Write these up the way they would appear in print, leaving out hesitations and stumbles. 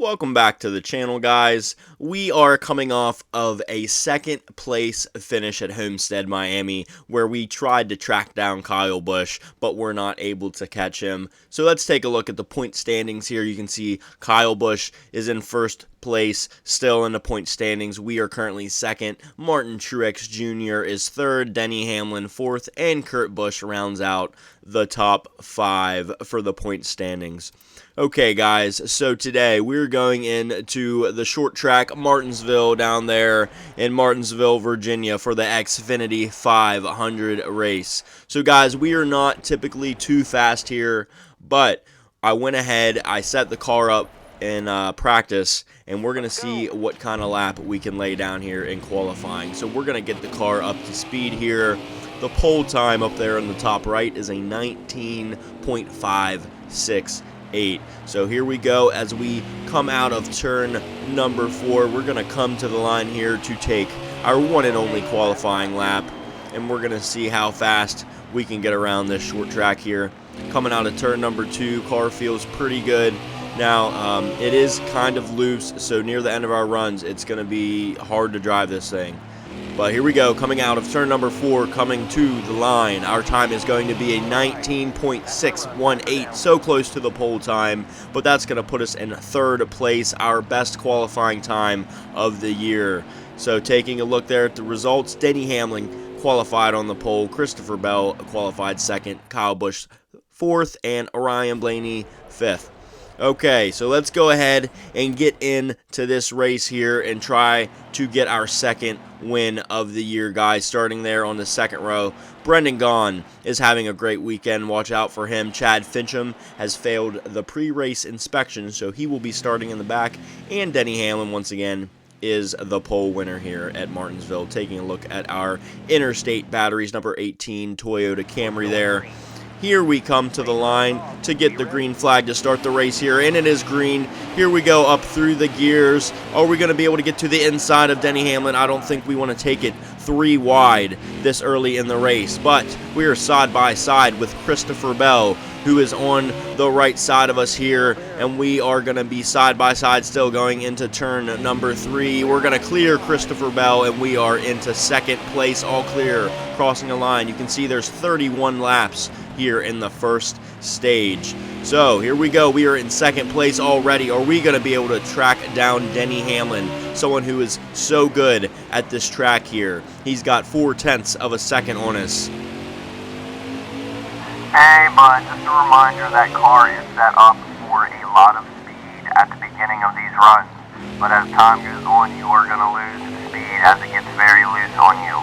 Welcome back to the channel, guys. We are coming off of a second place finish at Homestead, Miami, where we tried to track down Kyle Busch, but were not able to catch him. So let's take a look at the point standings here. You can see Kyle Busch is in first place, still in the point standings. We are currently second. Martin Truex Jr. is third, Denny Hamlin fourth, and Kurt Busch rounds out the top five for the point standings. Okay, guys, so today we're going into the short track Martinsville down there in Martinsville, Virginia for the Xfinity 500 race. So, guys, we are not typically too fast here, but I went ahead, I set the car up in practice, and we're going to see what kind of lap we can lay down here in qualifying. So we're going to get the car up to speed here. The pole time up there in the top right is a 19.56. So here we go as we come out of turn number 4. We're going to come to the line here to take our one and only qualifying lap, and we're going to see how fast we can get around this short track here. Coming out of turn number 2, car feels pretty good. Now, it is kind of loose, so near the end of our runs, it's going to be hard to drive this thing. But here we go, coming out of turn number 4, coming to the line. Our time is going to be a 19.618, so close to the pole time, but that's going to put us in third place, our best qualifying time of the year. So taking a look there at the results, Denny Hamlin qualified on the pole, Christopher Bell qualified second, Kyle Busch fourth, and Ryan Blaney fifth. Okay, so let's go ahead and get into this race here and try to get our second win of the year, guys. Starting there on the second row, Brendan Gaughan is having a great weekend. Watch out for him. Chad Fincham has failed the pre-race inspection, so he will be starting in the back. And Denny Hamlin, once again, is the pole winner here at Martinsville. Taking a look at our interstate batteries, number 18 Toyota Camry there. Here we come to the line to get the green flag to start the race here, and it is green. Here we go up through the gears. Are we going to be able to get to the inside of Denny Hamlin? I don't think we want to take it 3 wide this early in the race, but we are side by side with Christopher Bell, who is on the right side of us here, and we are going to be side by side still going into turn number 3. We're going to clear Christopher Bell, and we are into second place, all clear, crossing the line. You can see there's 31 laps here in the first stage. So here we go. We are in second place already. Are we going to be able to track down Denny Hamlin, someone who is so good at this track here? He's got 0.4 of a second on us. Hey, bud, just a reminder that car is set up for a lot of speed at the beginning of these runs. But as time goes on, you are going to lose speed as it gets very loose on you.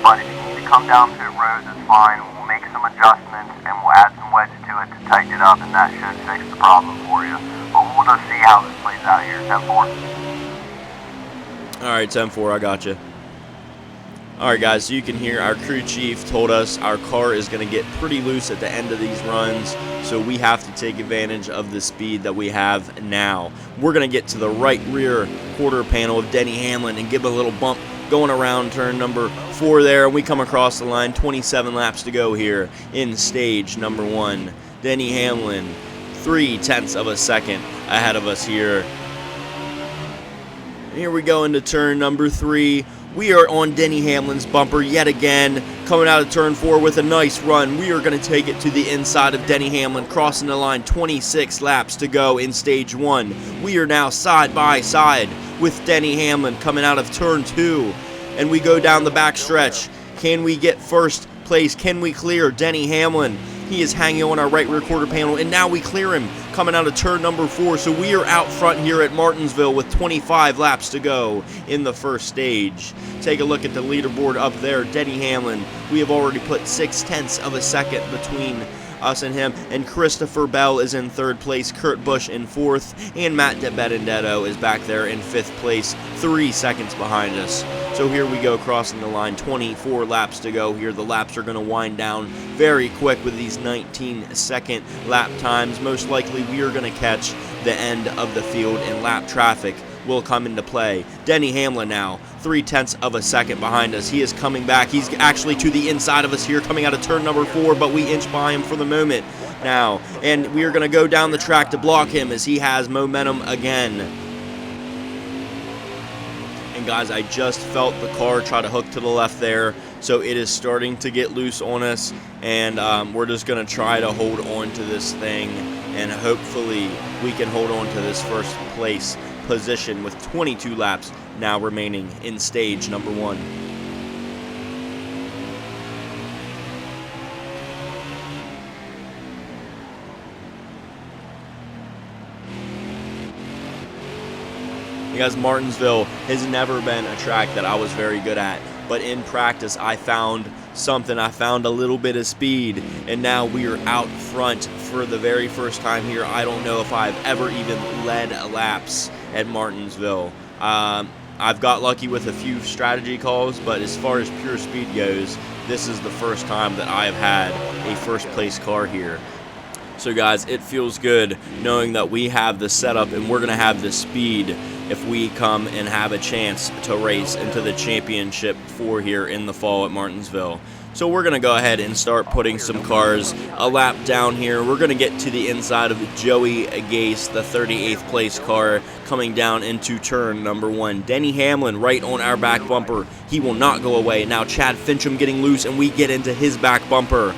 But if you need to come down pit road, it's fine. We'll make some adjustments and we'll add some wedge to it to tighten it up, and that should fix the problem for you. But we'll just see how this plays out here. 10-4. All right, 10-4, I got you. All right, guys, so you can hear our crew chief told us our car is going to get pretty loose at the end of these runs, so we have to take advantage of the speed that we have now. We're going to get to the right rear quarter panel of Denny Hamlin and give a little bump going around turn number 4 there, and we come across the line. 27 laps to go here in stage number 1. Denny Hamlin, 0.3 of a second ahead of us here. Here we go into turn number 3. We are on Denny Hamlin's bumper yet again, coming out of turn 4 with a nice run. We are going to take it to the inside of Denny Hamlin, crossing the line. 26 laps to go in stage 1. We are now side by side with Denny Hamlin coming out of turn 2, and we go down the back stretch. Can we get first place? Can we clear Denny Hamlin? He is hanging on our right rear quarter panel, and now we clear him coming out of turn number 4. So we are out front here at Martinsville with 25 laps to go in the first stage. Take a look at the leaderboard up there. Denny Hamlin, we have already put 0.6 of a second between us and him, and Christopher Bell is in third place, Kurt Busch in fourth, and Matt DiBenedetto is back there in fifth place, 3 seconds behind us. So here we go, crossing the line. 24 laps to go here. The laps are going to wind down very quick with these 19-second lap times. Most likely we are going to catch the end of the field, and lap traffic will come into play. Denny Hamlin now, 0.3 of a second behind us. He is coming back. He's actually to the inside of us here, coming out of turn number 4, but we inch by him for the moment. now. And we are going to go down the track to block him as he has momentum again. And guys, I just felt the car try to hook to the left there, so it is starting to get loose on us, and we're just going to try to hold on to this thing, and hopefully we can hold on to this first place position with 22 laps now remaining in stage number 1. Because Martinsville has never been a track that I was very good at, but in practice I found something. I found a little bit of speed, and now we are out front for the very first time here. I don't know if I've ever even led laps at Martinsville. I've got lucky with a few strategy calls, but as far as pure speed goes, this is the first time that I've had a first place car here. So guys, it feels good knowing that we have the setup and we're going to have the speed if we come and have a chance to race into the championship 4 here in the fall at Martinsville. So we're going to go ahead and start putting some cars a lap down here. We're going to get to the inside of Joey Gase, the 38th place car, coming down into turn number 1. Denny Hamlin right on our back bumper. He will not go away. Now Chad Fincham getting loose, and we get into his back bumper.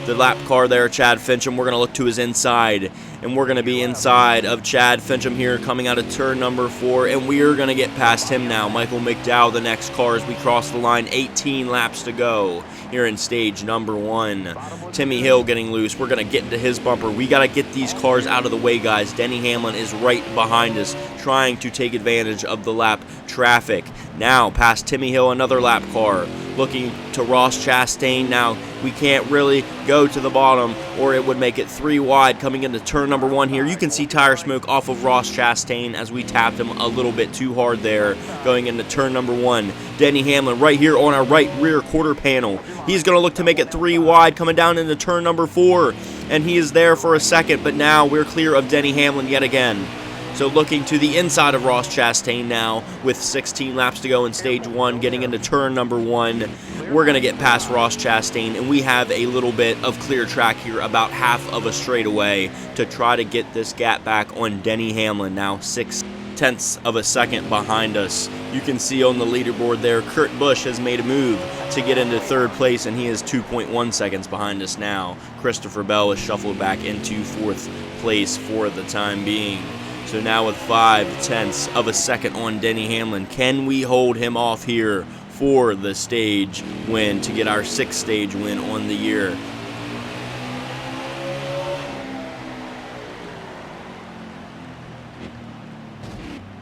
The lap car there, Chad Fincham, we're going to look to his inside, and we're going to be inside of Chad Fincham here coming out of turn number 4, and we are going to get past him now. Michael McDowell, the next car, as we cross the line. 18 laps to go here in stage number 1. Timmy Hill getting loose. We're going to get into his bumper. We got to get these cars out of the way, guys. Denny Hamlin is right behind us, trying to take advantage of the lap traffic. Now, past Timmy Hill, another lap car. Looking to Ross Chastain now. We can't really go to the bottom, or it would make it 3 wide coming into turn number 1 here. You can see tire smoke off of Ross Chastain as we tapped him a little bit too hard there going into turn number 1. Denny Hamlin right here on our right rear quarter panel. He's going to look to make it 3 wide coming down into turn number 4, and he is there for a second, but now we're clear of Denny Hamlin yet again. So looking to the inside of Ross Chastain now with 16 laps to go in stage 1, getting into turn number 1. We're going to get past Ross Chastain, and we have a little bit of clear track here, about half of a straightaway, to try to get this gap back on Denny Hamlin, now 0.6 of a second behind us. You can see on the leaderboard there, Kurt Busch has made a move to get into 3rd place, and he is 2.1 seconds behind us now. Christopher Bell is shuffled back into 4th place for the time being. So now with 0.5 of a second on Denny Hamlin, can we hold him off here for the stage win to get our 6th stage win on the year?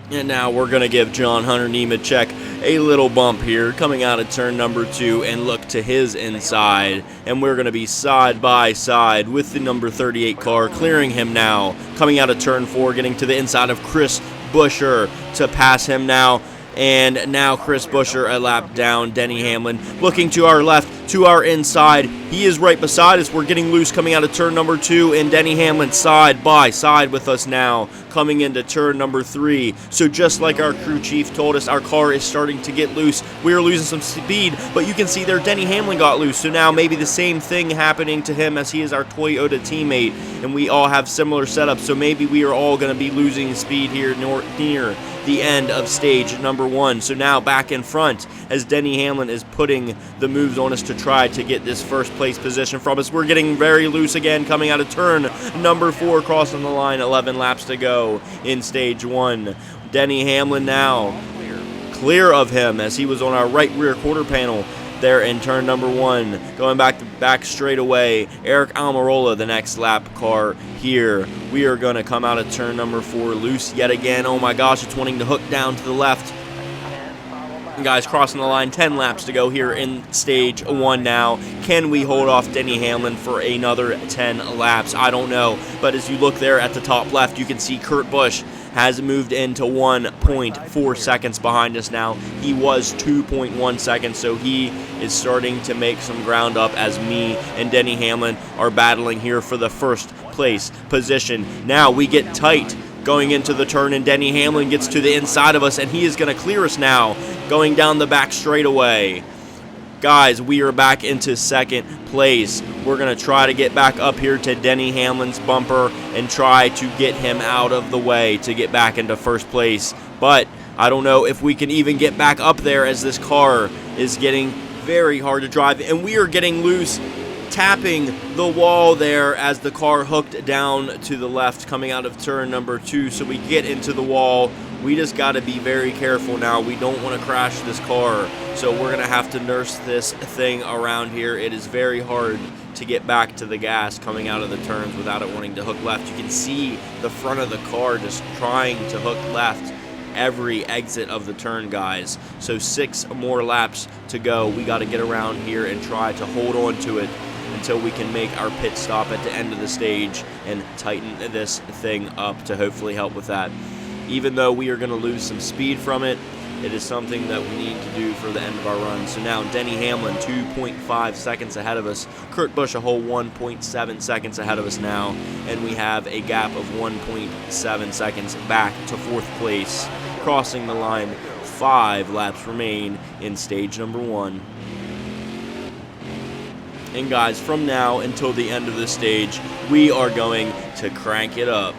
And now we're going to give John Hunter Nemechek a little bump here coming out of turn number 2 and look to his inside. And we're going to be side by side with the number 38 car, clearing him now. Coming out of turn 4, getting to the inside of Chris Buescher to pass him now. And now Chris Buescher a lap down. Denny Hamlin looking to our left, to our inside. He is right beside us. We're getting loose coming out of turn number 2, and Denny Hamlin side by side with us now coming into turn number 3. So just like our crew chief told us, our car is starting to get loose. We are losing some speed, but you can see there Denny Hamlin got loose. So now maybe the same thing happening to him, as he is our Toyota teammate, and we all have similar setups. So maybe we are all going to be losing speed here near the end of stage number 1. So now back in front as Denny Hamlin is putting the moves on us to try to get this first place position from us. We're getting very loose again coming out of turn number 4, crossing the line. 11 laps to go in stage 1. Denny Hamlin now clear of him as he was on our right rear quarter panel there in turn number 1. Going back straight away, Eric Almirola, the next lap car here. We are going to come out of turn number 4 loose yet again. Oh my gosh, it's wanting to hook down to the left. Guys, crossing the line, 10 laps to go here in stage 1 now. Can we hold off Denny Hamlin for another 10 laps? I don't know. But as you look there at the top left, you can see Kurt Busch has moved into 1.4 seconds behind us now. He was 2.1 seconds, so he is starting to make some ground up as me and Denny Hamlin are battling here for the first place position. Now we get tight going into the turn, and Denny Hamlin gets to the inside of us, and he is going to clear us now going down the back straightaway. Guys, we are back into second place. We're going to try to get back up here to Denny Hamlin's bumper and try to get him out of the way to get back into first place. But I don't know if we can even get back up there, as this car is getting very hard to drive. And we are getting loose, tapping the wall there as the car hooked down to the left coming out of turn number 2. So we get into the wall. We just got to be very careful now. We don't want to crash this car. So we're going to have to nurse this thing around here. It is very hard to get back to the gas coming out of the turns without it wanting to hook left. You can see the front of the car just trying to hook left every exit of the turn, guys. So 6 more laps to go. We got to get around here and try to hold on to it until we can make our pit stop at the end of the stage and tighten this thing up to hopefully help with that. Even though we are going to lose some speed from it, it is something that we need to do for the end of our run. So now Denny Hamlin 2.5 seconds ahead of us. Kurt Busch a whole 1.7 seconds ahead of us now. And we have a gap of 1.7 seconds back to 4th place. Crossing the line, 5 laps remain in stage number 1. And guys, from now until the end of this stage, we are going to crank it up.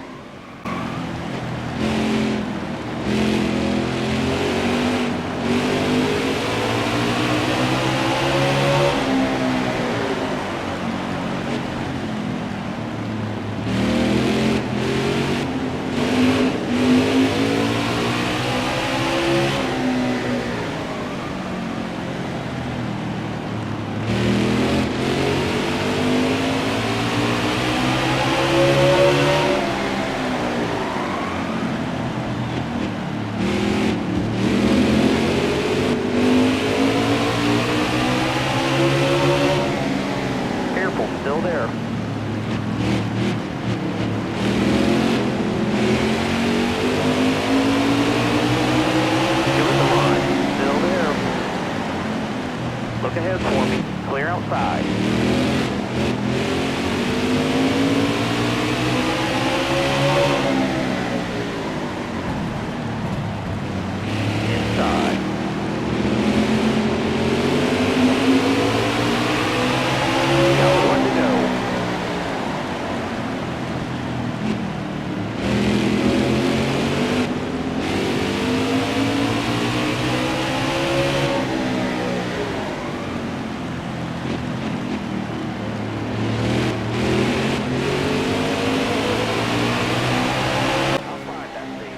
Still there. Doing the line. Still there. Look ahead for me. Clear outside. Inside.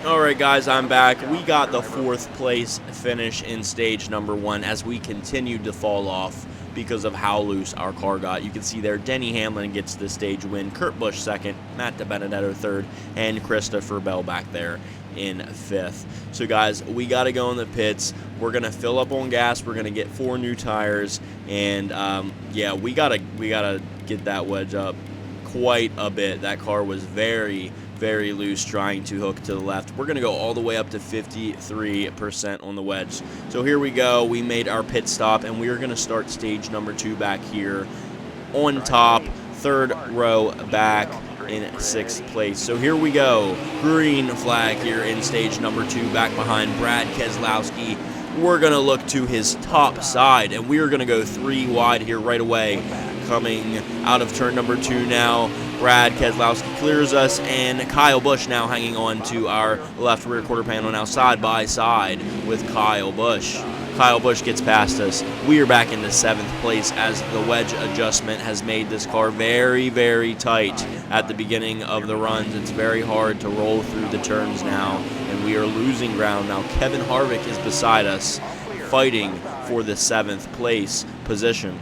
Alright guys, I'm back. We got the 4th place finish in stage number 1 as we continued to fall off because of how loose our car got. You can see there Denny Hamlin gets the stage win, Kurt Busch 2nd, Matt DiBenedetto 3rd, and Christopher Bell back there in 5th. So guys, we got to go in the pits. We're going to fill up on gas. We're going to get 4 new tires, and yeah, we gotta get that wedge up quite a bit. That car was very loose trying to hook to the left. We're going to go all the way up to 53% on the wedge. So here we go. We made our pit stop, and we are going to start stage number 2 back here on top, 3rd row back in 6th place. So here we go. Green flag here in stage number 2 back behind Brad Keselowski. We're going to look to his top side, and we are going to go 3 wide here right away. Coming out of turn number 2 now, Brad Keselowski clears us, and Kyle Busch now hanging on to our left rear quarter panel, now side by side with Kyle Busch. Kyle Busch gets past us. We are back into 7th place as the wedge adjustment has made this car very tight at the beginning of the runs. It's very hard to roll through the turns now, and we are losing ground now. Kevin Harvick is beside us, fighting for the 7th place position.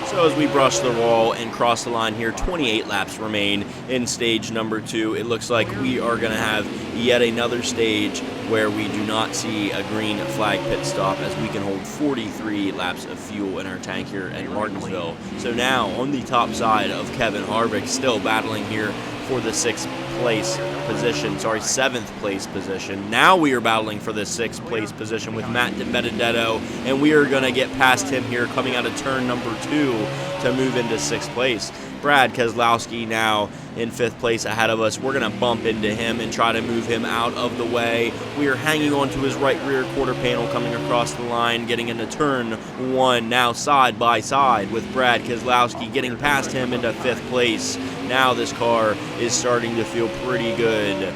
So as we brush the wall and cross the line here, 28 laps remain in stage number 2. It looks like we are going to have yet another stage where we do not see a green flag pit stop, as we can hold 43 laps of fuel in our tank here at Martinsville. So now on the top side of Kevin Harvick, still battling here for the 6th place position, sorry, 7th place position. Now we are battling for the 6th place position with Matt DiBenedetto, and we are going to get past him here coming out of turn number 2 to move into 6th place. Brad Keselowski now in 5th place ahead of us. We're going to bump into him and try to move him out of the way. We are hanging on to his right rear quarter panel coming across the line, getting into turn 1, now side by side with Brad Keselowski, getting past him into 5th place. Now this car is starting to feel pretty good.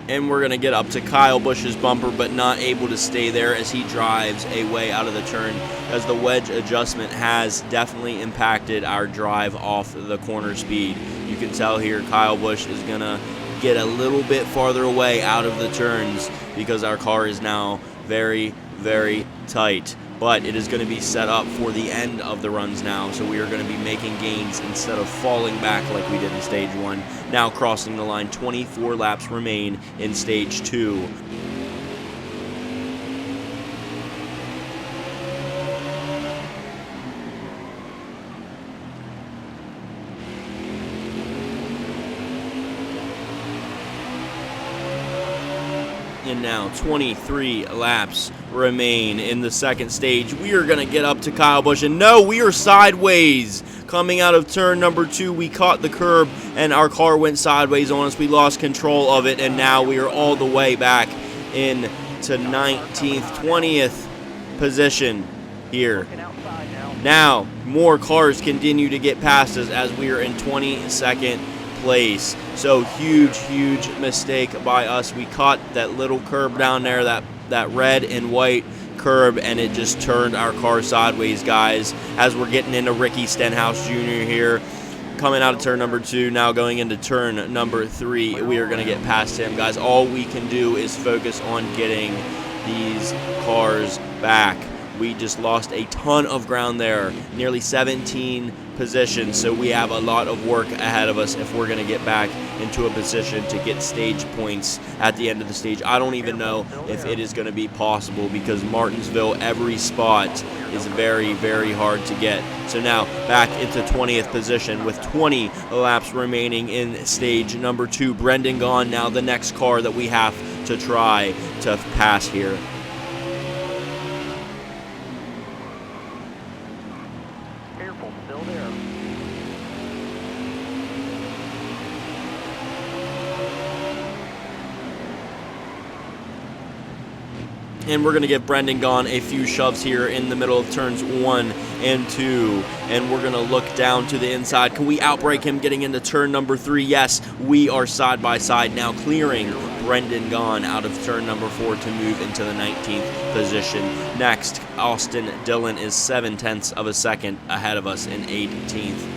And we're going to get up to Kyle Busch's bumper, but not able to stay there as he drives a way out of the turn, as the wedge adjustment has definitely impacted our drive off the corner speed. You can tell here Kyle Busch is going to get a little bit farther away out of the turns because our car is now very, very tight. But it is going to be set up for the end of the runs now, so we are going to be making gains instead of falling back like we did in Stage 1. Now crossing the line, 24 laps remain in Stage 2. And now 23 laps remain in the 2nd stage. We are going to get up to Kyle Busch, and no, we are sideways. Coming out of turn number 2, we caught the curb, and our car went sideways on us. We lost control of it, and now we are all the way back into 19th, 20th position here. Now, more cars continue to get past us as we are in 22nd place. So huge mistake by us. We caught that little curb down there, that red and white curb, and it just turned our car sideways, guys, as we're getting into Ricky Stenhouse Jr. here. Coming out of turn number 2, now going into turn number 3, we are going to get past him, guys. All we can do is focus on getting these cars back. We just lost a ton of ground there, nearly 17 positions, so we have a lot of work ahead of us if we're going to get back into a position to get stage points at the end of the stage. I don't even know if it is going to be possible because Martinsville, every spot is very, very hard to get. So now back into 20th position with 20 laps remaining in stage number 2. Brendan Gaughan now the next car that we have to try to pass here. And we're going to give Brendan Gaughan a few shoves here in the middle of turns 1 and 2. And we're going to look down to the inside. Can we outbrake him getting into turn number 3? Yes, we are side by side now, clearing Brendan Gaughan out of turn number 4 to move into the 19th position. Next, Austin Dillon is 0.7 of a second ahead of us in 18th.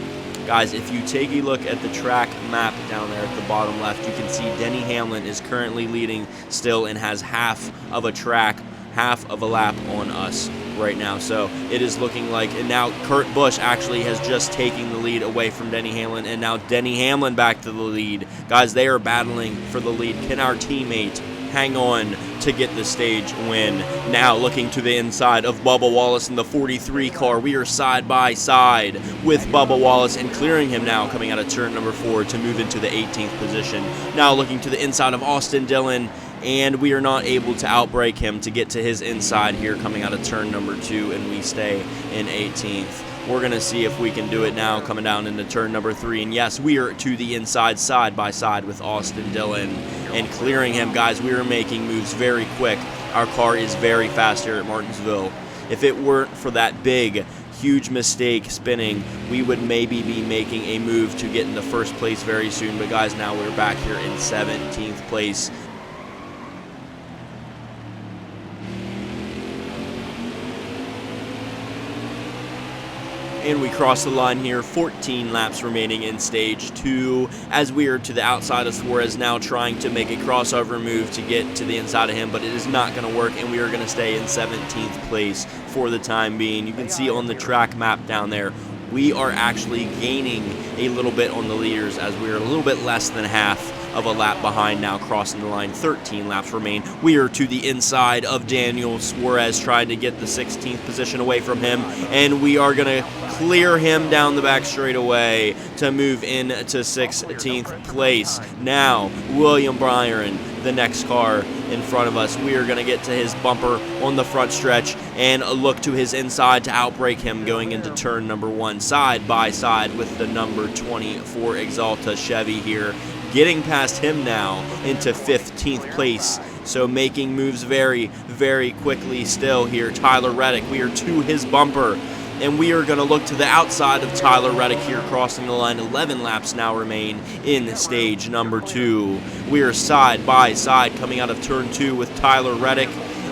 Guys, if you take a look at the track map down there at the bottom left, you can see Denny Hamlin is currently leading still and has half of a lap on us right now. So it is looking like, and now Kurt Busch actually has just taken the lead away from Denny Hamlin, and now Denny Hamlin back to the lead. Guys, they are battling for the lead. Can our teammate hang on to get the stage win? Now looking to the inside of Bubba Wallace in the 43 car. We are side by side with Bubba Wallace and clearing him now coming out of turn number 4 to move into the 18th position. Now looking to the inside of Austin Dillon, and we are not able to outbrake him to get to his inside here coming out of turn number 2, and we stay in 18th. We're going to see if we can do it now coming down into turn number 3. And yes, we are to the inside side by side with Austin Dillon and clearing him. Guys, we are making moves very quick. Our car is very fast here at Martinsville. If it weren't for that big, huge mistake spinning, we would maybe be making a move to get in the first place very soon. But guys, now we're back here in 17th place. And we cross the line here, 14 laps remaining in stage 2, as we are to the outside of Suarez now trying to make a crossover move to get to the inside of him, but it is not going to work, and we are going to stay in 17th place for the time being. You can see on the track map down there, we are actually gaining a little bit on the leaders as we are a little bit less than half of a lap behind now, crossing the line. 13 laps remain. We are to the inside of Daniel Suarez, trying to get the 16th position away from him, and we are going to clear him down the back straightaway to move into 16th place. Now, William Byron, the next car in front of us. We are going to get to his bumper on the front stretch and look to his inside to outbrake him going into turn number 1, side by side with the number 24 Exalta Chevy here, getting past him now into 15th place. So making moves very, very quickly still here. Tyler Reddick, we are to his bumper, and we are going to look to the outside of Tyler Reddick here, crossing the line. 11 laps now remain in stage number 2. We are side by side coming out of turn 2 with Tyler Reddick,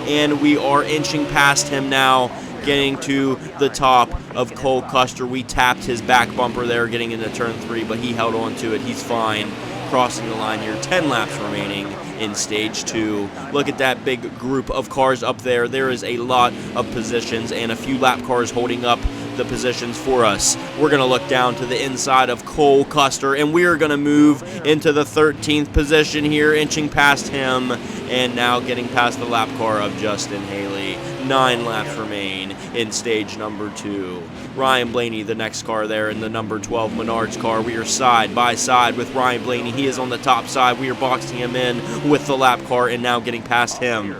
and we are inching past him now, getting to the top of Cole Custer. We tapped his back bumper there getting into turn 3, but he held on to it. He's fine. Crossing the line here. 10 laps remaining in stage 2. Look at that big group of cars up there. There is a lot of positions and a few lap cars holding up the positions for us. We're going to look down to the inside of Cole Custer, and we are going to move into the 13th position here, inching past him, and now getting past the lap car of Justin Haley. 9 laps remain in stage number 2. Ryan Blaney, the next car there in the number 12 Menards car. We are side by side with Ryan Blaney. He is on the top side. We are boxing him in with the lap car and now getting past him.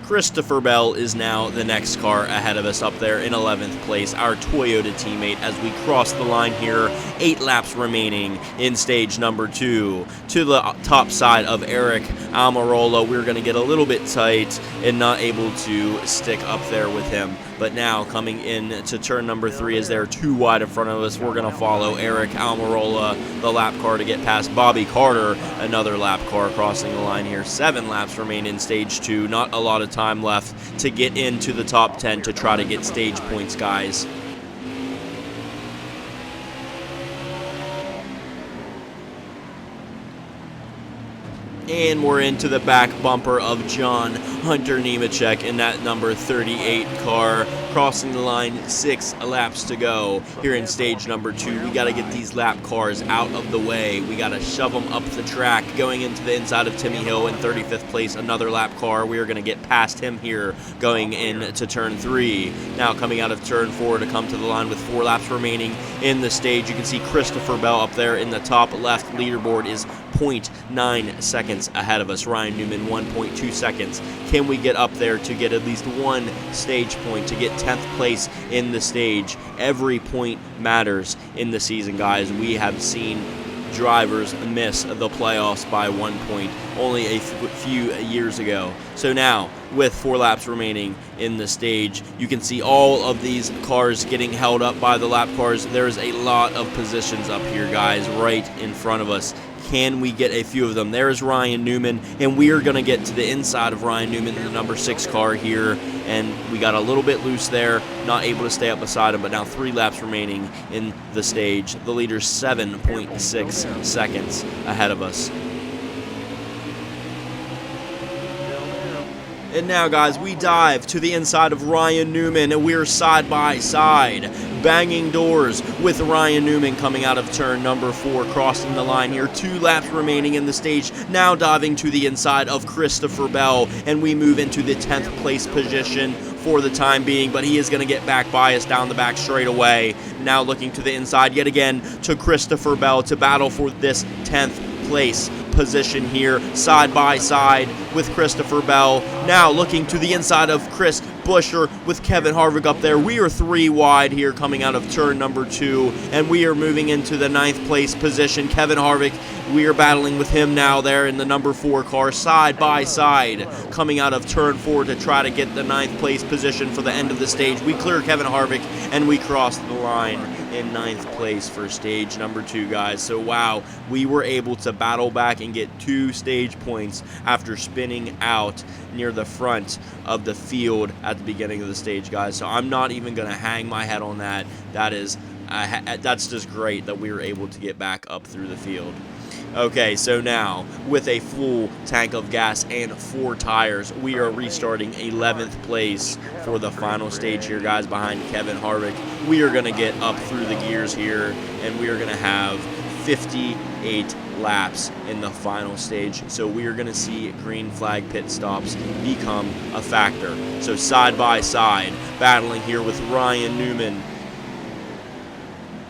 Christopher Bell is now the next car ahead of us up there in 11th place, our Toyota teammate, as we cross the line here. 8 laps remaining in stage number 2. To the top side of Eric Almirola, we're going to get a little bit tight and not able to stick up there with him. But now coming in to turn number 3, as they're too wide in front of us, we're going to follow Eric Almirola, the lap car, to get past Bobby Carter, another lap car crossing the line here. 7 laps remain in stage 2. Not a lot of time left to get into the top 10 to try to get stage points, guys. And we're into the back bumper of John Hunter Nemechek in that number 38 car, crossing the line. 6 laps to go here in stage number 2. We got to get these lap cars out of the way. We got to shove them up the track. Going into the inside of Timmy Hill in 35th place, another lap car. We are going to get past him here going into turn 3. Now coming out of turn 4 to come to the line with 4 laps remaining in the stage. You can see Christopher Bell up there in the top left leaderboard is 0.9 seconds ahead of us. Ryan Newman 1.2 seconds. Can we get up there to get at least 1 stage point to get 10th place in the stage? Every point matters in the season, guys. We have seen drivers miss the playoffs by 1 point only a few years ago. So now, with 4 laps remaining in the stage, you can see all of these cars getting held up by the lap cars. There's a lot of positions up here, guys, right in front of us. Can we get a few of them? There's Ryan Newman, and we are going to get to the inside of Ryan Newman in the number 6 car here, and we got a little bit loose there, not able to stay up beside him, but now 3 laps remaining in the stage. The leader's 7.6 seconds ahead of us. And now, guys, we dive to the inside of Ryan Newman, and we're side by side, banging doors with Ryan Newman coming out of turn number 4, crossing the line here. 2 laps remaining in the stage. Now diving to the inside of Christopher Bell, and we move into the 10th place position for the time being, but he is going to get back by us down the back straightaway. Now looking to the inside yet again to Christopher Bell to battle for this 10th place position here, side by side with Christopher Bell. Now looking to the inside of Chris Buescher with Kevin Harvick up there. We are 3 wide here coming out of turn number 2, and we are moving into the 9th place position. Kevin Harvick, we are battling with him now there in the number 4 car, side by side, coming out of turn 4 to try to get the 9th place position for the end of the stage. We clear Kevin Harvick, and we cross the line in 9th place for stage number 2, guys. So wow, we were able to battle back and get 2 stage points after spinning out near the front of the field at the beginning of the stage, guys. So I'm not even going to hang my head on that. That's just great that we were able to get back up through the field. Okay, so now, with a full tank of gas and 4 tires, we are restarting 11th place for the final stage here, guys, behind Kevin Harvick. We are going to get up through the gears here, and we are going to have 58 laps in the final stage. So we are going to see green flag pit stops become a factor. So side by side, battling here with Ryan Newman.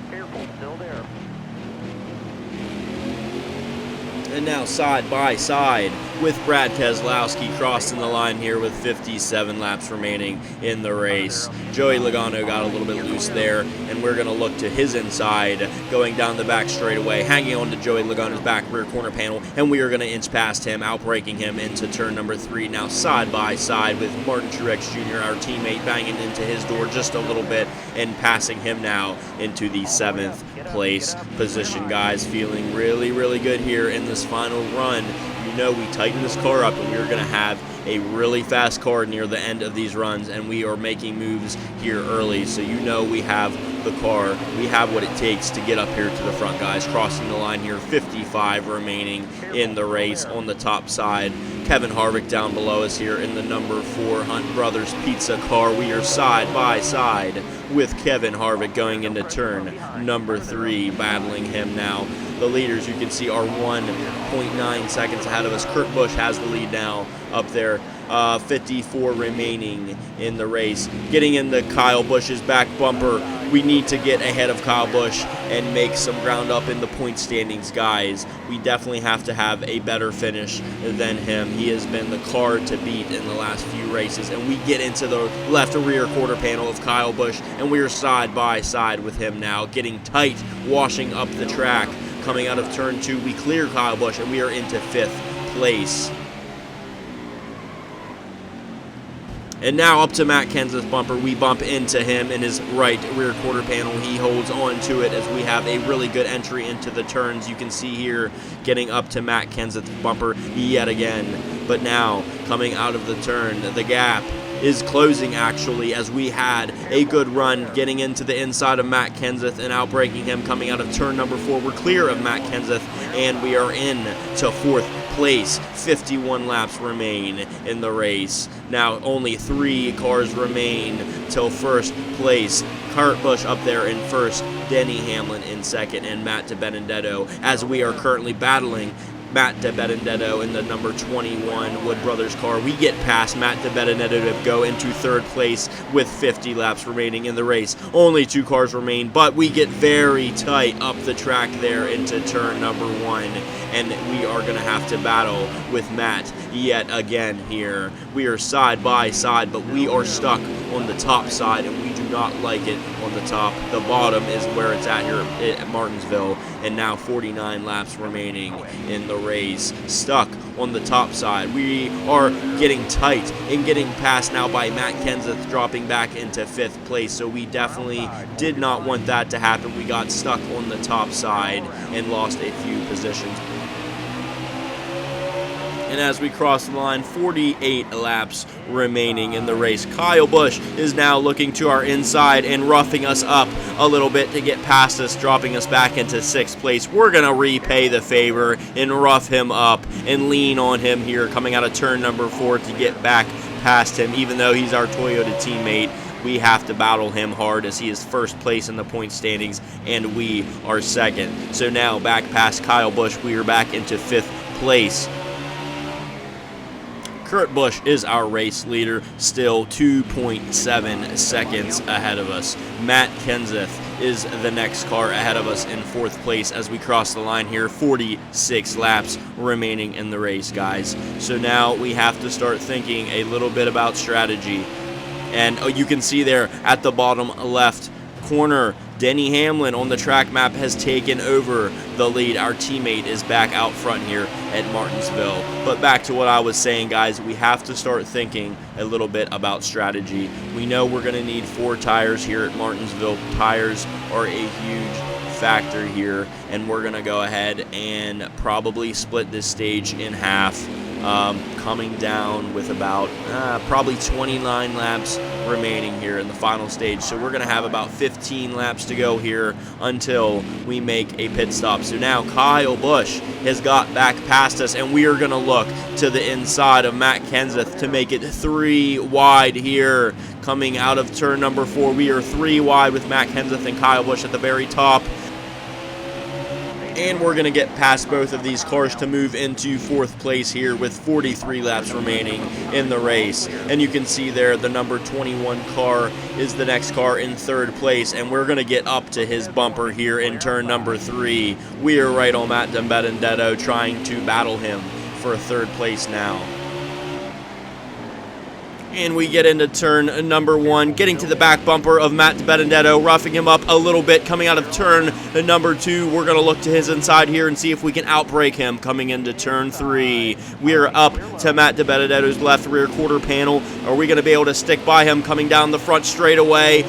Careful, still there. And now side by side with Brad Keselowski crossing the line here with 57 laps remaining in the race. Joey Logano got a little bit loose there, and we're going to look to his inside, going down the back straightaway, hanging on to Joey Logano's back rear corner panel, and we are going to inch past him, outbraking him into turn number 3. Now side by side with Martin Truex Jr., our teammate, banging into his door just a little bit and passing him now into the 7th place position, guys. Feeling really, really good here in this final run. You know, we tightened this car up, and we are going to have a really fast car near the end of these runs, and we are making moves here early. So you know we have the car, we have what it takes to get up here to the front, guys. Crossing the line here, 55 remaining in the race on the top side. Kevin Harvick down below us here in the number 4 Hunt Brothers Pizza car. We are side by side with Kevin Harvick going into turn number 3, battling him now. The leaders, you can see, are 1.9 seconds ahead of us. Kurt Busch has the lead now up there. 54 remaining in the race. Getting into Kyle Busch's back bumper. We need to get ahead of Kyle Busch and make some ground up in the point standings, guys. We definitely have to have a better finish than him. He has been the car to beat in the last few races, and we get into the left rear quarter panel of Kyle Busch, and we are side by side with him now, getting tight, washing up the track. Coming out of turn 2, we clear Kyle Busch, and we are into 5th place. And now up to Matt Kenseth's bumper. We bump into him in his right rear quarter panel. He holds on to it as we have a really good entry into the turns. You can see here getting up to Matt Kenseth's bumper yet again. But now coming out of the turn, the gap is closing, actually, as we had a good run getting into the inside of Matt Kenseth and outbraking him coming out of turn number 4. We're clear of Matt Kenseth, and we are in to 4th place. 51 laps remain in the race. Now only 3 cars remain till 1st place. Kurt Busch up there in 1st, Denny Hamlin in 2nd, and Matt DiBenedetto, as we are currently battling Matt DiBenedetto in the number 21 Wood Brothers car. We get past Matt DiBenedetto to go into 3rd place with 50 laps remaining in the race. Only 2 cars remain, but we get very tight up the track there into turn number 1, and we are going to have to battle with Matt yet again here. We are side by side, but we are stuck on the top side, and we do not like it on the top. The bottom is where it's at here at Martinsville, and now 49 laps remaining in the race. Stuck on the top side. We are getting tight and getting passed now by Matt Kenseth, dropping back into 5th place. So we definitely did not want that to happen. We got stuck on the top side and lost a few positions. And as we cross the line, 48 laps remaining in the race. Kyle Busch is now looking to our inside and roughing us up a little bit to get past us, dropping us back into 6th place. We're going to repay the favor and rough him up and lean on him here coming out of turn number 4 to get back past him. Even though he's our Toyota teammate, we have to battle him hard as he is 1st place in the point standings and we are 2nd. So now back past Kyle Busch, we are back into 5th place. Kurt Busch is our race leader, still 2.7 seconds ahead of us. Matt Kenseth is the next car ahead of us in 4th place as we cross the line here. 46 laps remaining in the race, guys. So now we have to start thinking a little bit about strategy. And you can see there at the bottom left corner, Denny Hamlin on the track map has taken over the lead. Our teammate is back out front here at Martinsville. But back to what I was saying, guys, we have to start thinking a little bit about strategy. We know we're going to need 4 tires here at Martinsville. Tires are a huge factor here, and we're going to go ahead and probably split this stage in half. Coming down with about probably 29 laps remaining here in the final stage. So we're going to have about 15 laps to go here until we make a pit stop. So now Kyle Busch has got back past us, and we are going to look to the inside of Matt Kenseth to make it 3 wide here. Coming out of turn number 4, we are 3 wide with Matt Kenseth and Kyle Busch at the very top. And we're going to get past both of these cars to move into 4th place here with 43 laps remaining in the race. And you can see there the number 21 car is the next car in 3rd place, and we're going to get up to his bumper here in turn number 3. We are right on Matt DiBenedetto, trying to battle him for 3rd place now. And we get into turn number 1, getting to the back bumper of Matt DiBenedetto, roughing him up a little bit. Coming out of turn number 2, we're going to look to his inside here and see if we can outbrake him coming into turn 3. We are up to Matt DiBenedetto's left rear quarter panel. Are we going to be able to stick by him coming down the front straightaway?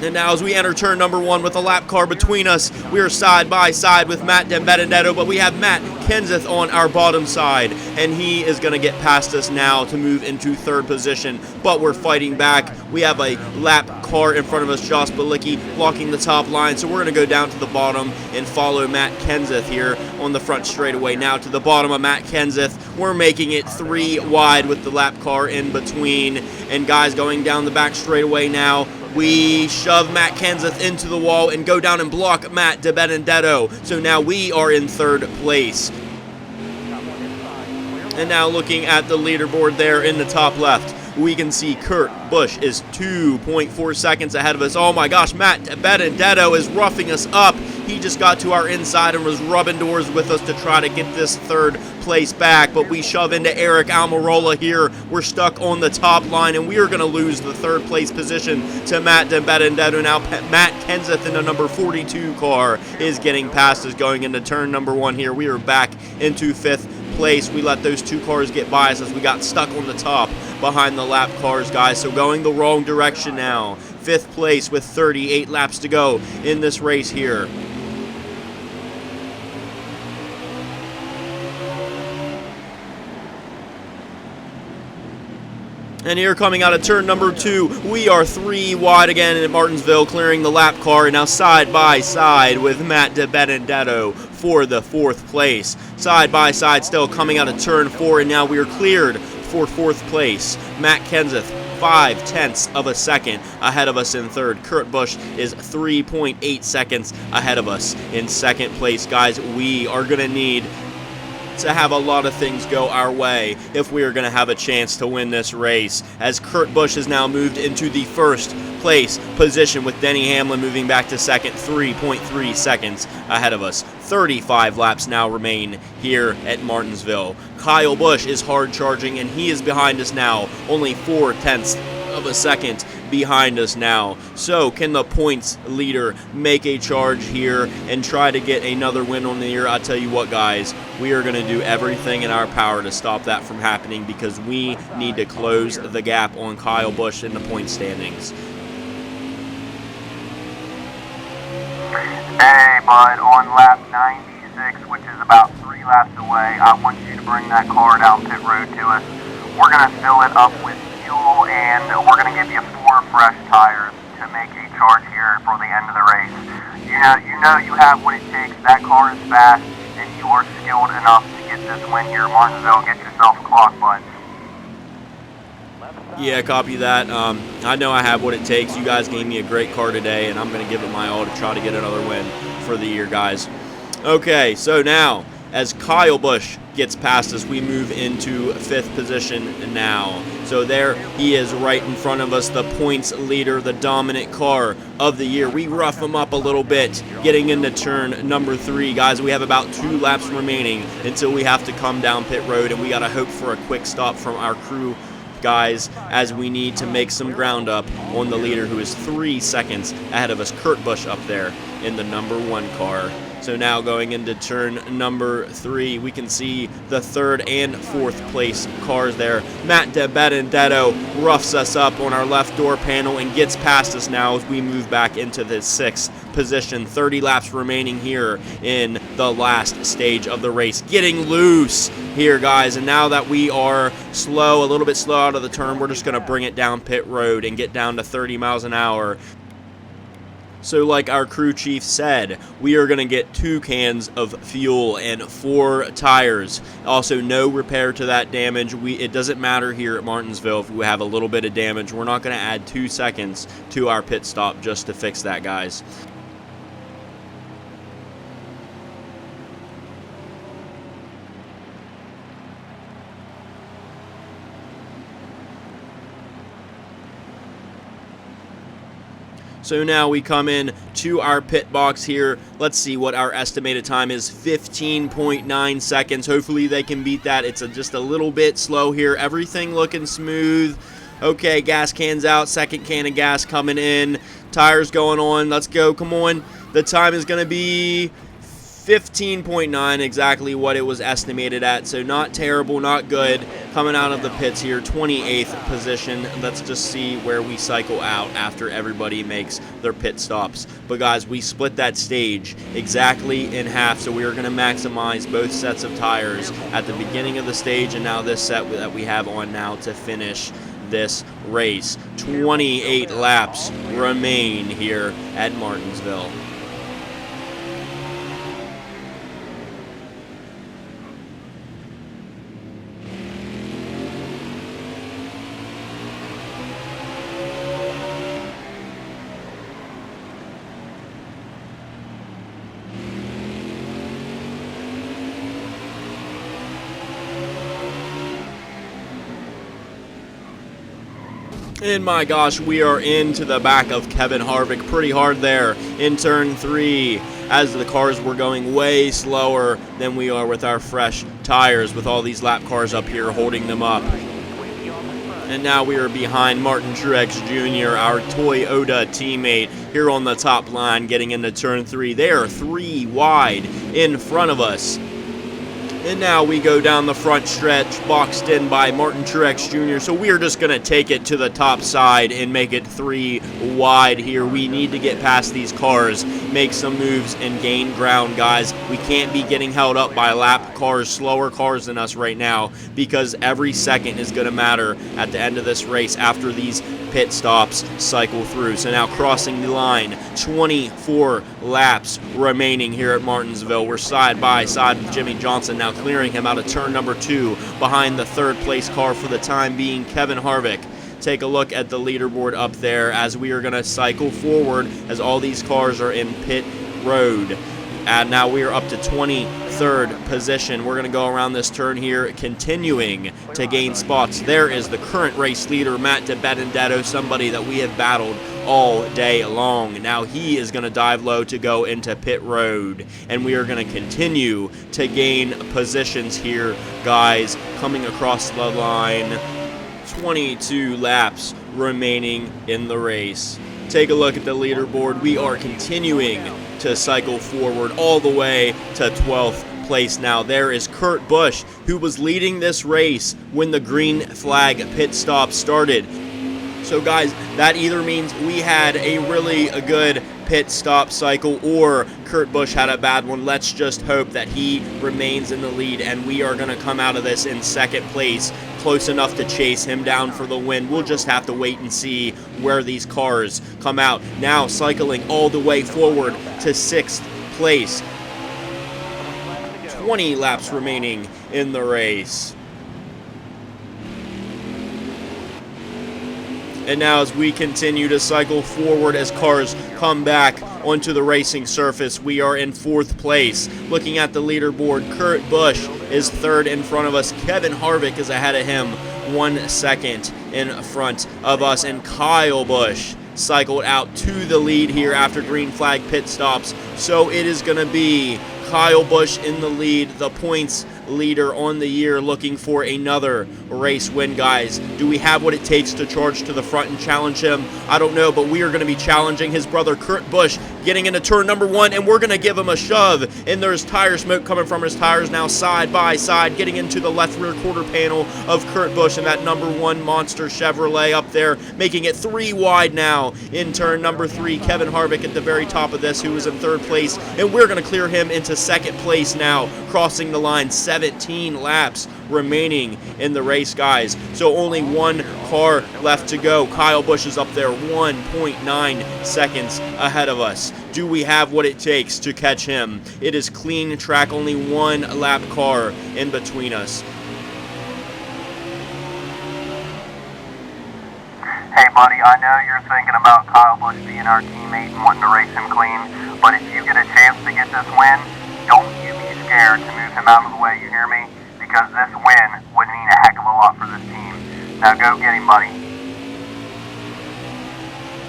And now as we enter turn number 1 with a lap car between us, we are side by side with Matt DiBenedetto, but we have Matt Kenseth on our bottom side, and he is going to get past us now to move into 3rd position, but we're fighting back. We have a lap car in front of us, Josh Bilicki, blocking the top line, so we're going to go down to the bottom and follow Matt Kenseth here on the front straightaway. Now to the bottom of Matt Kenseth, we're making it 3 wide with the lap car in between, and guys going down the back straightaway now, we shove Matt Kenseth into the wall and go down and block Matt DiBenedetto. So now we are in 3rd place. And now looking at the leaderboard there in the top left, we can see Kurt Busch is 2.4 seconds ahead of us. Oh my gosh, Matt DiBenedetto is roughing us up. He just got to our inside and was rubbing doors with us to try to get this 3rd place back, but we shove into Eric Almirola here. We're stuck on the top line, and we are going to lose the 3rd place position to Matt DiBenedetto. Now Matt Kenseth in the number 42 car is getting past us going into turn number 1 here. We are back into 5th place. We let those 2 cars get by us as we got stuck on the top behind the lap cars, guys. So going the wrong direction now. 5th place with 38 laps to go in this race here. And here coming out of turn number 2, we are 3 wide again at Martinsville, clearing the lap car, and now side by side with Matt DiBenedetto for the 4th place. Side by side still coming out of turn 4, and now we are cleared for 4th place. Matt Kenseth, 0.5 of a second ahead of us in 3rd. Kurt Busch is 3.8 seconds ahead of us in 2nd place. Guys, we are going to need to have a lot of things go our way if we are going to have a chance to win this race, as Kurt Busch has now moved into the 1st place position with Denny Hamlin moving back to 2nd, 3.3 seconds ahead of us. 35 laps now remain here at Martinsville. Kyle Busch is hard charging, and he is behind us now, only 0.4 of a second behind us now. So can the points leader make a charge here and try to get another win on the year? I tell you what, guys, we are going to do everything in our power to stop that from happening, because we need to close the gap on Kyle Busch in the point standings. Hey, bud, on lap 96, which is about 3 laps away, I want you to bring that car down pit road to us. We're going to fill it up with fuel, and we're going to give you 4 fresh tires to make a charge here for the end of the race. You know you have what it takes. That car is fast, and you are skilled enough to get this win here at Martinsville. Get yourself a clock, bud. Yeah, copy that. I know I have what it takes. You guys gave me a great car today, and I'm going to give it my all to try to get another win for the year, guys. Okay, so now, as Kyle Busch gets past us, we move into 5th position now. So there he is right in front of us, the points leader, the dominant car of the year. We rough him up a little bit getting into turn number 3. Guys, we have about 2 laps remaining until we have to come down pit road, and we got to hope for a quick stop from our crew guys, as we need to make some ground up on the leader, who is 3 seconds ahead of us, Kurt Busch, up there in the number 1 car. So now going into turn number 3, we can see the 3rd and 4th place cars there. Matt DiBenedetto roughs us up on our left door panel and gets past us now as we move back into the 6th position. 30 laps remaining here in the last stage of the race. Getting loose here, guys, and now that we are slow, a little bit slow out of the turn, we're just going to bring it down pit road and get down to 30 miles an hour. So like our crew chief said, we are going to get 2 cans of fuel and 4 tires. Also, no repair to that damage. It doesn't matter here at Martinsville if we have a little bit of damage. We're not going to add 2 seconds to our pit stop just to fix that, guys. So now we come in to our pit box here. Let's see what our estimated time is. 15.9 seconds. Hopefully they can beat that. It's just a little bit slow here. Everything looking smooth. Okay, gas cans out. Second can of gas coming in. Tires going on. Let's go. Come on. The time is going to be 15.9, exactly what it was estimated at. So not terrible, not good. Coming out of the pits here, 28th position. Let's just see where we cycle out after everybody makes their pit stops. But guys, we split that stage exactly in half, so we are going to maximize both sets of tires at the beginning of the stage and now this set that we have on now to finish this race. 28 laps remain here at Martinsville. And my gosh, we are into the back of Kevin Harvick pretty hard there in turn 3 as the cars were going way slower than we are with our fresh tires with all these lap cars up here holding them up. And now we are behind Martin Truex Jr., our Toyota teammate, here on the top line getting into turn 3. They are 3 wide in front of us. And now we go down the front stretch, boxed in by Martin Truex Jr. So we are just going to take it to the top side and make it 3 wide here. We need to get past these cars, make some moves, and gain ground, guys. We can't be getting held up by lap cars, slower cars than us right now, because every second is going to matter at the end of this race after these pit stops cycle through. So now crossing the line, 24 laps remaining here at Martinsville. We're side by side with Jimmy Johnson, now clearing him out of turn number 2 behind the third place car for the time being, Kevin Harvick. Take a look at the leaderboard up there as we are going to cycle forward as all these cars are in pit road. And now we are up to 23rd position. We're going to go around this turn here, continuing to gain spots. There is the current race leader, Matt DiBenedetto, somebody that we have battled all day long. Now he is going to dive low to go into pit road. And we are going to continue to gain positions here, guys, coming across the line. 22 laps remaining in the race. Take a look at the leaderboard. We are continuing to cycle forward all the way to 12th place now. There is Kurt Busch, who was leading this race when the green flag pit stop started. So guys, that either means we had a really good pit stop cycle or Kurt Busch had a bad one. Let's just hope that he remains in the lead and we are going to come out of this in second place, close enough to chase him down for the win. We'll just have to wait and see where these cars come out. Now cycling all the way forward to 6th place. 20 laps remaining in the race. And now as we continue to cycle forward as cars come back onto the racing surface, we are in 4th place. Looking at the leaderboard, Kurt Busch is 3rd in front of us. Kevin Harvick is ahead of him, 1 second in front of us. And Kyle Busch cycled out to the lead here after green flag pit stops. So it is going to be Kyle Busch in the lead, the points leader on the year, looking for another race win, guys. Do we have what it takes to charge to the front and challenge him? I don't know, but we are going to be challenging his brother Kurt Busch, getting into turn number 1, and we're going to give him a shove. And there's tire smoke coming from his tires now, side by side, getting into the left rear quarter panel of Kurt Busch and that number 1 monster Chevrolet up there, making it 3 wide now in turn number 3. Kevin Harvick at the very top of this, who is in 3rd place, and we're going to clear him into 2nd place now, crossing the line. 17 laps remaining in the race, guys. So only 1 car left to go. Kyle Busch is up there 1.9 seconds ahead of us. Do we have what it takes to catch him? It is clean track, only 1 lap car in between us. Hey buddy, I know you're thinking about Kyle Busch being our teammate and wanting to race him clean, but if you get a chance to get this win, don't you be scared to move him out of the way, you hear me? Because this win would mean a heck of a lot for this team. Now go get him, buddy.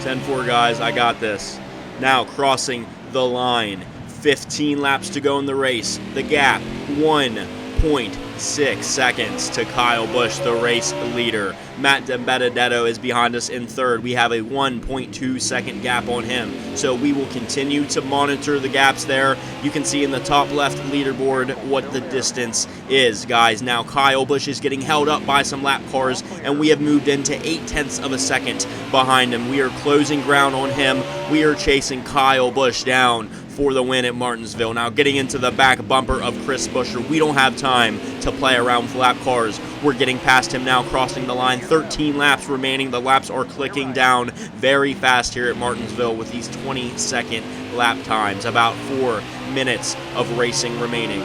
10-4, guys. I got this. Now crossing the line. 15 laps to go in the race. The gap, 1.6 seconds to Kyle Busch, the race leader. Matt DiBenedetto is behind us in third. We have a 1.2 second gap on him. So we will continue to monitor the gaps there. You can see in the top left leaderboard what the distance is, guys. Now Kyle Busch is getting held up by some lap cars, and we have moved into 0.8 of a second behind him. We are closing ground on him. We are chasing Kyle Busch down for the win at Martinsville. Now getting into the back bumper of Chris Buescher. We don't have time to play around with lap cars. We're getting past him now, crossing the line. 13 laps remaining. The laps are clicking down very fast here at Martinsville with these 20-second lap times. About 4 minutes of racing remaining.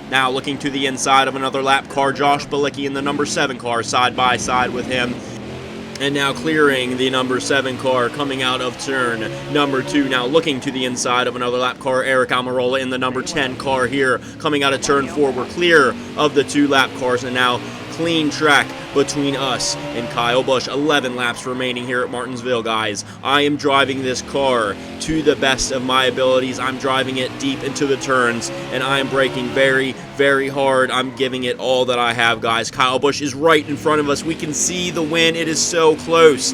Now looking to the inside of another lap car, Josh Bilicki in the number 7 car, side by side with him. And now clearing the number 7 car coming out of turn number 2. Now looking to the inside of another lap car, Eric Almirola in the number 10 car here coming out of turn 4. We're clear of the 2 lap cars, and now clean track between us and Kyle Busch. 11 laps remaining here at Martinsville, guys. I am driving this car to the best of my abilities. I'm driving it deep into the turns, and I am braking very, very hard. I'm giving it all that I have, guys. Kyle Busch is right in front of us. We can see the win. It is so close.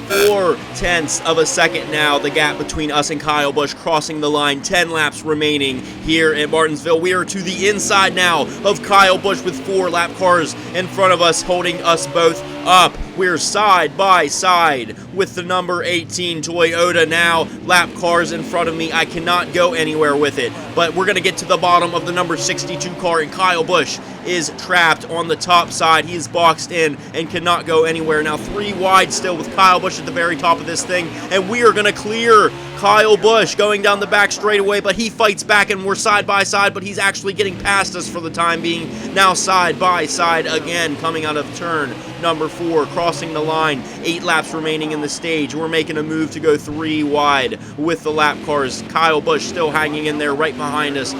0.4 of a second now, the gap between us and Kyle Busch, crossing the line. 10 laps remaining here at Martinsville. We are to the inside now of Kyle Busch with 4 lap cars in front of us, holding us both up. We're side by side with the number 18 Toyota now. Lap cars in front of me. I cannot go anywhere with it, but we're going to get to the bottom of the number 62 car, and Kyle Busch is trapped on the top side. He is boxed in and cannot go anywhere. Now 3 wide still with Kyle Busch at the very top of this thing, and we are going to clear Kyle Busch going down the back straightaway, but he fights back, and we're side by side, but he's actually getting past us for the time being. Now side by side again, coming out of turn number 4, crossing the line. 8 laps remaining in the stage. We're making a move to go 3 wide with the lap cars. Kyle Busch still hanging in there right behind us.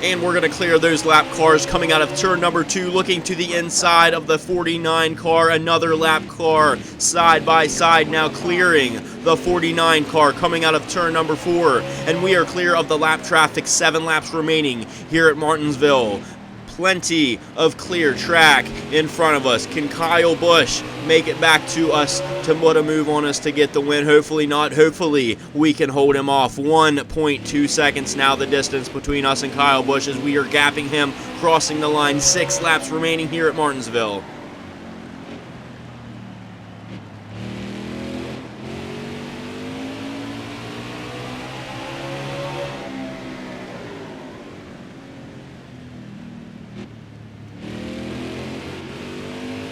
And we're going to clear those lap cars coming out of turn number 2, looking to the inside of the 49 car. Another lap car side by side now, clearing the 49 car coming out of turn number 4. And we are clear of the lap traffic. 7 laps remaining here at Martinsville. Plenty of clear track in front of us. Can Kyle Busch make it back to us to put a move on us to get the win? Hopefully not. Hopefully we can hold him off. 1.2 seconds now the distance between us and Kyle Busch as we are gapping him, crossing the line. 6 laps remaining here at Martinsville.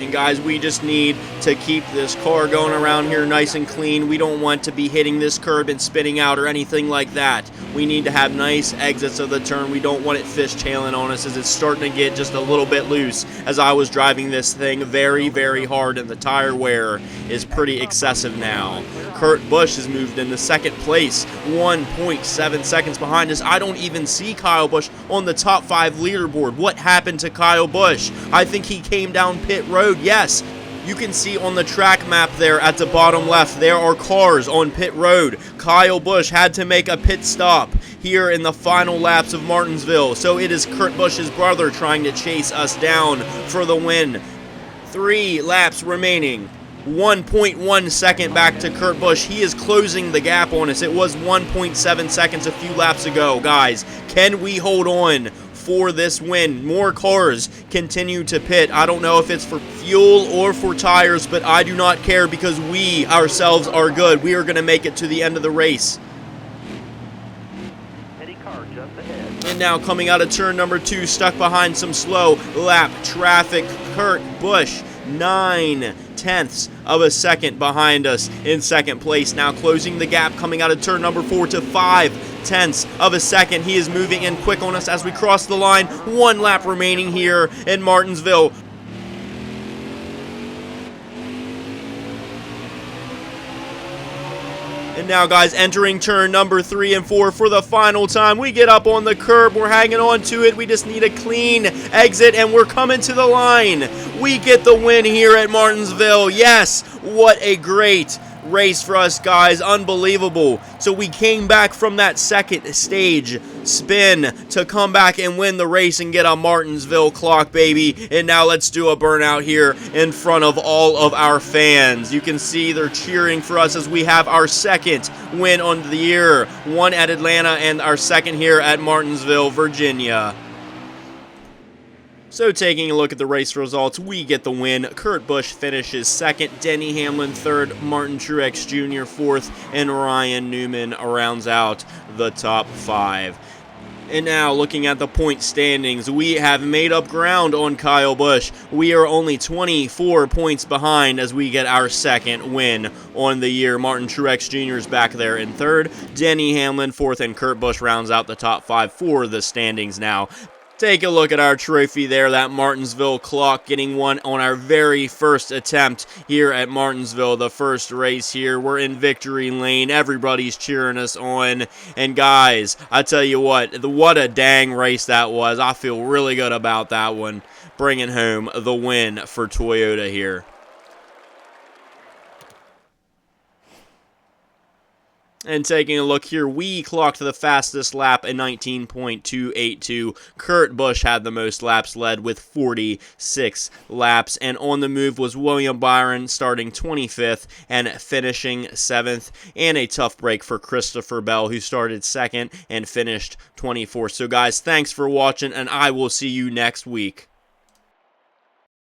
And guys, we just need to keep this car going around here nice and clean. We don't want to be hitting this curb and spinning out or anything like that. We need to have nice exits of the turn. We don't want it fishtailing on us as it's starting to get just a little bit loose as I was driving this thing very, very hard, and the tire wear is pretty excessive now. Kurt Busch has moved into second place, 1.7 seconds behind us. I don't even see Kyle Busch on the top 5 leaderboard. What happened to Kyle Busch? I think he came down pit road. Yes, you can see on the track map there at the bottom left, there are cars on pit road. Kyle Busch had to make a pit stop here in the final laps of Martinsville. So it is Kurt Busch's brother trying to chase us down for the win. 3 laps remaining. 1.1 second back to Kurt Busch. He is closing the gap on us. It was 1.7 seconds a few laps ago. Guys, can we hold on for this win? More cars continue to pit. I don't know if it's for fuel or for tires, but I do not care because we ourselves are good. We are going to make it to the end of the race. And now coming out of turn number 2, stuck behind some slow lap traffic, Kurt Busch, 0.9 of a second behind us in second place. Now closing the gap coming out of turn number 4 to 0.5 of a second. He is moving in quick on us as we cross the line. 1 lap remaining here in Martinsville. And now, guys, entering turn number 3 and 4 for the final time. We get up on the curb. We're hanging on to it. We just need a clean exit, and we're coming to the line. We get the win here at Martinsville. Yes, what a great race for us, guys. Unbelievable. So we came back from that second stage spin to come back and win the race and get a Martinsville clock, baby. And now let's do a burnout here in front of all of our fans. You can see they're cheering for us as we have our second win on the year. One at Atlanta and our second here at Martinsville, Virginia. So taking a look at the race results, we get the win. Kurt Busch finishes second, Denny Hamlin third, Martin Truex Jr. fourth, and Ryan Newman rounds out the top 5. And now, looking at the point standings, we have made up ground on Kyle Busch. We are only 24 points behind as we get our second win on the year. Martin Truex Jr. is back there in third, Denny Hamlin fourth, and Kurt Busch rounds out the top 5 for the standings now. Take a look at our trophy there, that Martinsville clock, getting one on our very first attempt here at Martinsville, the first race here. We're in victory lane. Everybody's cheering us on. And guys, I tell you what a dang race that was. I feel really good about that one, bringing home the win for Toyota here. And taking a look here, we clocked the fastest lap in 19.282. Kurt Busch had the most laps led with 46 laps. And on the move was William Byron starting 25th and finishing 7th. And a tough break for Christopher Bell, who started 2nd and finished 24th. So guys, thanks for watching, and I will see you next week.